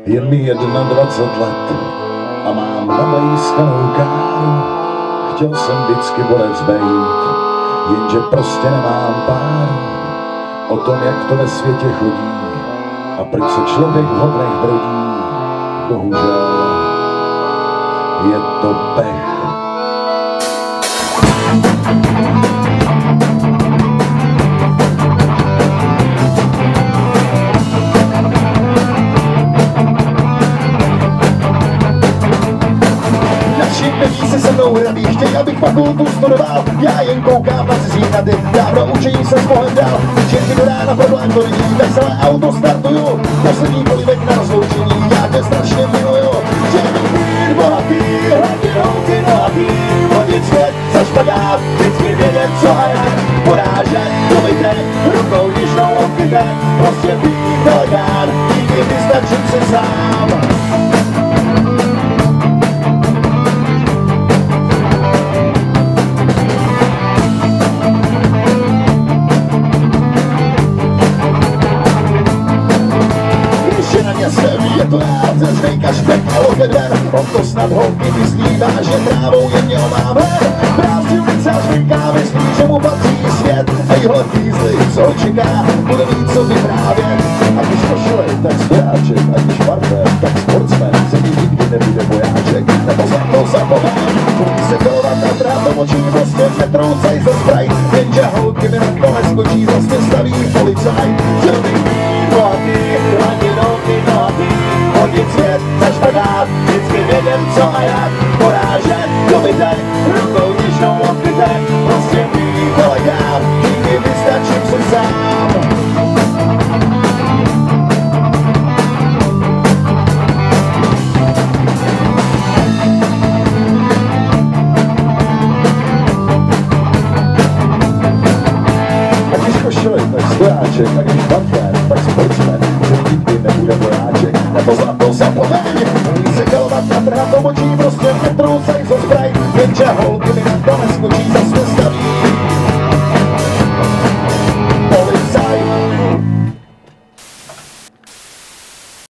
Je mi 21 let a mám nabejskanou káru. Chtěl jsem vždycky borec bejt, jenže prostě nemám páru. O tom, jak to ve světě chodí a proč se člověk v hodnech brodí, bohužel je to pech. Kteří se se mnou radí, chtějí, abych fakultu studoval. Já jen koukám na cizí rady, dávno učení se s Bohem dál. Čerky do rána problém to lidí, tak celé auto startuju. Poslední polivek na rozloučení, já tě strašně miluju. Chtěl bych být bohatý, hlavně holky nohatý. Hodit svět za špagát, vždycky vědět co a jak. Porážet, dobytek, rukou nižnou odkytek. Prostě být elegán, díky vystačím si sám. Je to rád ze zvejka špek a lokedver. On to snad holky myslívá, že trávou jemně omáme. Prázdný ulice a žvejká, myslí, že mu patří svět. A jíhle fízly, co ho čeká, bude mít co vyprávět. A když košilej, tak stojáček, a když partner, tak sportsman. Se ní nikdy nebude bojáček, nebo za to zapomeň. Umí se kolovat a trátom očí, prostě netroucej ze zbraj. Jenže holky mi nakonec skočí, zase staví policaj. Chtěl bych být bohatý, hladinoky nohatý. Hodit svět za špagát, vždycky vědět co a jak. Porážet, dobytek, rukou nižnou odkytek. Prostě být elegán, díky vystačím si sám. A když košili, tak stojáček, a když partner, tak sportsman. Že nikdy nebude bojáček, nebo za to zapomeň. Umí se kalovat a trhat obočí, prostě netroucej zo zbraj. Jenže holky mi nakonec skočí za